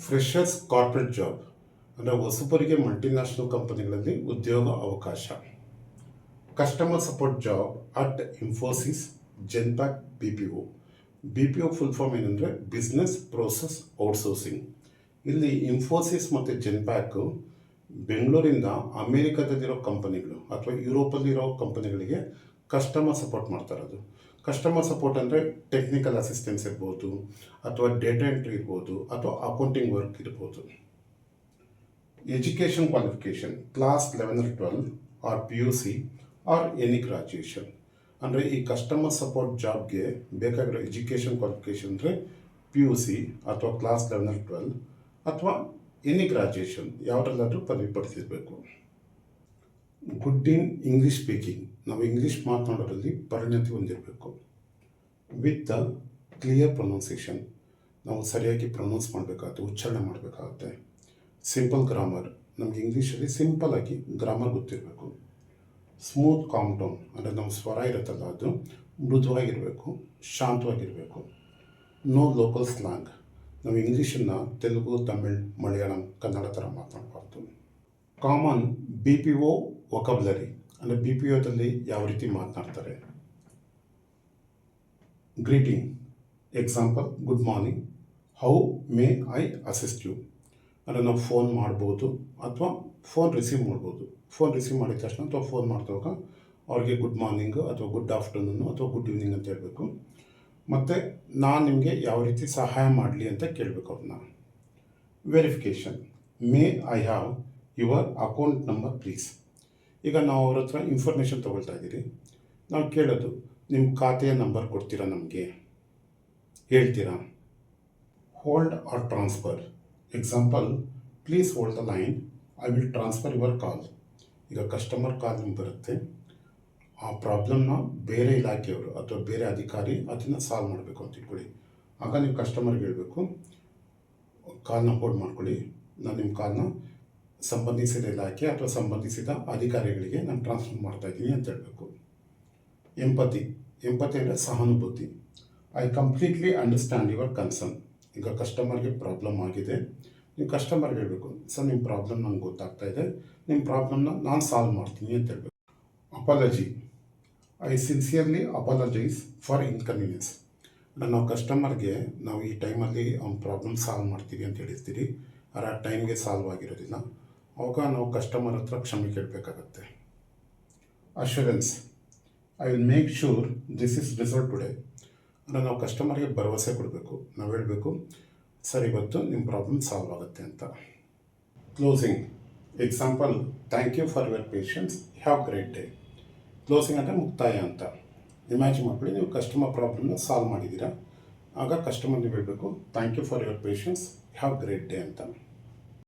Freshers corporate job ಅಂದರೆ ಹೊಸಬರಿಗೆ multinational ಕಂಪನಿಗಳಲ್ಲಿ ಉದ್ಯೋಗ ಅವಕಾಶ. Customer support job at Infosys Genpact BPO. BPO full form ಏನಂದರೆ ಬಿಸ್ನೆಸ್ ಪ್ರೋಸೆಸ್ ಔಟ್ಸೋರ್ಸಿಂಗ್. ಇಲ್ಲಿ ಇನ್ಫೋಸಿಸ್ ಮತ್ತು ಜೆನ್ಪ್ಯಾಕು ಬೆಂಗಳೂರಿಂದ ಅಮೇರಿಕಾದಲ್ಲಿರೋ ಕಂಪನಿಗಳು ಅಥವಾ ಯುರೋಪಲ್ಲಿರೋ ಕಂಪನಿಗಳಿಗೆ ಕಸ್ಟಮರ್ ಸಪೋರ್ಟ್ ಮಾಡ್ತಾ ಇರೋದು. ಕಸ್ಟಮರ್ ಸಪೋರ್ಟ್ ಅಂದರೆ ಟೆಕ್ನಿಕಲ್ ಅಸಿಸ್ಟೆನ್ಸ್ ಇರ್ಬೋದು, ಅಥವಾ ಡೇಟಾ ಎಂಟ್ರಿ ಇರ್ಬೋದು, ಅಥವಾ ಅಕೌಂಟಿಂಗ್ ವರ್ಕ್ ಇರ್ಬೋದು. Education qualification class 11 or 12 or PUC or any graduation. ಅಂದರೆ ಈ ಕಸ್ಟಮರ್ ಸಪೋರ್ಟ್ ಜಾಬ್ಗೆ ಬೇಕಾಗಿರೋ ಎಜುಕೇಷನ್ ಕ್ವಾಲಿಫಿಕೇಷನ್ ಅಂದರೆ PUC ಅಥವಾ ಕ್ಲಾಸ್ 11 or 12 ಅಥವಾ ಎನಿ ಗ್ರಾಜ್ಯುಯೇಷನ್ ಯಾವುದ್ರಲ್ಲಾದರೂ ಪದವಿ ಪಡೆದಿರಬೇಕು. ಗುಡ್ ಇನ್ ಇಂಗ್ಲೀಷ್ ಸ್ಪೀಕಿಂಗ್, ನಾವು ಇಂಗ್ಲೀಷ್ ಮಾತನಾಡೋದ್ರಲ್ಲಿ ಪರಿಣತಿ ಹೊಂದಿರಬೇಕು. ವಿತ್ ಕ್ಲಿಯರ್ ಪ್ರೊನೌನ್ಸಿಯೇಷನ್, ನಾವು ಸರಿಯಾಗಿ ಪ್ರೊನೌನ್ಸ್ ಮಾಡಬೇಕಾಗುತ್ತೆ, ಉಚ್ಚಾರಣೆ ಮಾಡಬೇಕಾಗುತ್ತೆ. ಸಿಂಪಲ್ ಗ್ರಾಮರ್, ನಮಗೆ ಇಂಗ್ಲೀಷಲ್ಲಿ ಸಿಂಪಲ್ಲಾಗಿ ಗ್ರಾಮರ್ ಗೊತ್ತಿರಬೇಕು. ಸ್ಮೂತ್ ಕಾಮ್ ಟೋನ್, ಅಂದರೆ ನಮ್ಮ ಸ್ವರ ಇರುತ್ತಲ್ಲ ಅದು ಮೃದುವಾಗಿರಬೇಕು, ಶಾಂತವಾಗಿರಬೇಕು. ನೋ ಲೋಕಲ್ ಸ್ಲ್ಯಾಂಗ್, ನಾವು ಇಂಗ್ಲೀಷನ್ನು ತೆಲುಗು, ತಮಿಳ್, ಮಲಯಾಳಂ, ಕನ್ನಡ ಥರ ಮಾತನಾಡಬಾರ್ದು. ಕಾಮನ್ BPO ವೊಕಬ್ಯುಲರಿ, ಅಂದರೆ BPOದಲ್ಲಿ ಯಾವ ರೀತಿ ಮಾತನಾಡ್ತಾರೆ. Greeting, example good morning, how may I assist you. ಅಂದರೆ ನಾವು ಫೋನ್ ಮಾಡ್ಬೋದು ಅಥವಾ ಫೋನ್ ರಿಸೀವ್ ಮಾಡ್ಬೋದು. ಫೋನ್ ರಿಸೀವ್ ಮಾಡಿದ ತಕ್ಷಣ ಅಥವಾ ಫೋನ್ ಮಾಡಿದಾಗ ಅವ್ರಿಗೆ ಗುಡ್ ಮಾರ್ನಿಂಗು ಅಥವಾ ಗುಡ್ ಆಫ್ಟರ್ನೂನು ಅಥವಾ ಗುಡ್ ಈವ್ನಿಂಗ್ ಅಂತ ಹೇಳಬೇಕು. ಮತ್ತು ನಾನು ನಿಮಗೆ ಯಾವ ರೀತಿ ಸಹಾಯ ಮಾಡಲಿ ಅಂತ ಕೇಳಬೇಕು ಅವ್ರನ್ನ. Verification, may I have your account number please. ಈಗ ನಾವು ಅವ್ರ ಹತ್ರ ಇನ್ಫಾರ್ಮೇಷನ್ ತೊಗೊಳ್ತಾ ಇದ್ದೀರಿ, ನಾವು ಕೇಳೋದು ನಿಮ್ಮ ಖಾತೆಯ ನಂಬರ್ ಕೊಡ್ತೀರಾ, ನಮಗೆ ಹೇಳ್ತೀರಾ. Hold or transfer, example please hold the line, I will transfer your call. ಈಗ ಕಸ್ಟಮರ್ ಕಾಲ್ ನಿಮ್ಗೆ ಬರುತ್ತೆ, ಆ ಪ್ರಾಬ್ಲಮ್ನ ಬೇರೆ ಇಲಾಖೆಯವರು ಅಥವಾ ಬೇರೆ ಅಧಿಕಾರಿ ಅದನ್ನು ಸಾಲ್ವ್ ಮಾಡಬೇಕು ಅಂತ ಇಟ್ಕೊಳ್ಳಿ. ಆಗ ನೀವು ಕಸ್ಟಮರ್ಗೆ ಹೇಳಬೇಕು, ಕಾಲ್ನ ಹೋಲ್ಡ್ ಮಾಡ್ಕೊಳ್ಳಿ, ನಾನು ನಿಮ್ಮ ಕಾಲ್ನ ಸಂಬಂಧಿಸಿದ ಇಲಾಖೆ ಅಥವಾ ಸಂಬಂಧಿಸಿದ ಅಧಿಕಾರಿಗಳಿಗೆ ನಾನು ಟ್ರಾನ್ಸ್ಫರ್ ಮಾಡ್ತಾಯಿದ್ದೀನಿ ಅಂತ ಹೇಳಬೇಕು. ಎಂಪತಿ ಅಂದರೆ ಸಹಾನುಭೂತಿ. I completely understand your concern. ಈಗ ಕಸ್ಟಮರ್ಗೆ ಪ್ರಾಬ್ಲಮ್ ಆಗಿದೆ, ನೀವು ಕಸ್ಟಮರ್ಗೆ ಹೇಳಬೇಕು, ಸರ್ ನಿಮ್ಮ ಪ್ರಾಬ್ಲಮ್ ನಂಗೆ ಗೊತ್ತಾಗ್ತಾ ಇದೆ, ನಿಮ್ಮ ಪ್ರಾಬ್ಲಮ್ನ ನಾನು ಸಾಲ್ವ್ ಮಾಡ್ತೀನಿ ಅಂತ ಹೇಳಬೇಕು. Apology, I sincerely apologise for inconvenience. ನಾವು ಕಸ್ಟಮರ್ಗೆ ನಾವು ಈ ಟೈಮಲ್ಲಿ ಅವ್ನ ಪ್ರಾಬ್ಲಮ್ ಸಾಲ್ವ್ ಮಾಡ್ತೀವಿ ಅಂತ ಹೇಳಿರ್ತೀರಿ, ಆ ಟೈಮ್ಗೆ ಸಾಲ್ವ್ ಆಗಿರೋದಿಲ್ಲ, ಅವಾಗ ನಾವು ಕಸ್ಟಮರ್ ಹತ್ರ ಕ್ಷಮೆ ಕೇಳಬೇಕಾಗತ್ತೆ. Assurance, I will make sure this is result today. ಅಂದರೆ ನಾವು ಕಸ್ಟಮರ್ಗೆ ಭರವಸೆ ಕೊಡಬೇಕು, ನಾವು ಹೇಳಬೇಕು ಸರ್ ಇವತ್ತು ನಿಮ್ಮ ಪ್ರಾಬ್ಲಮ್ ಸಾಲ್ವ್ ಆಗುತ್ತೆ ಅಂತ. Closing, example thank you for your patience, have great day. Closing ಅಂದರೆ ಮುಕ್ತಾಯ ಅಂತ. ಇಮ್ಯಾಜಿನ್ ಮಾಡ್ಕೊಳ್ಳಿ, ನೀವು ಕಸ್ಟಮರ್ ಪ್ರಾಬ್ಲಮ್ನ ಸಾಲ್ವ್ ಮಾಡಿದ್ದೀರಾ, ಆಗ ಕಸ್ಟಮರ್ ನೀವು ಹೇಳಬೇಕು thank you for your patience, have great day ಅಂತ.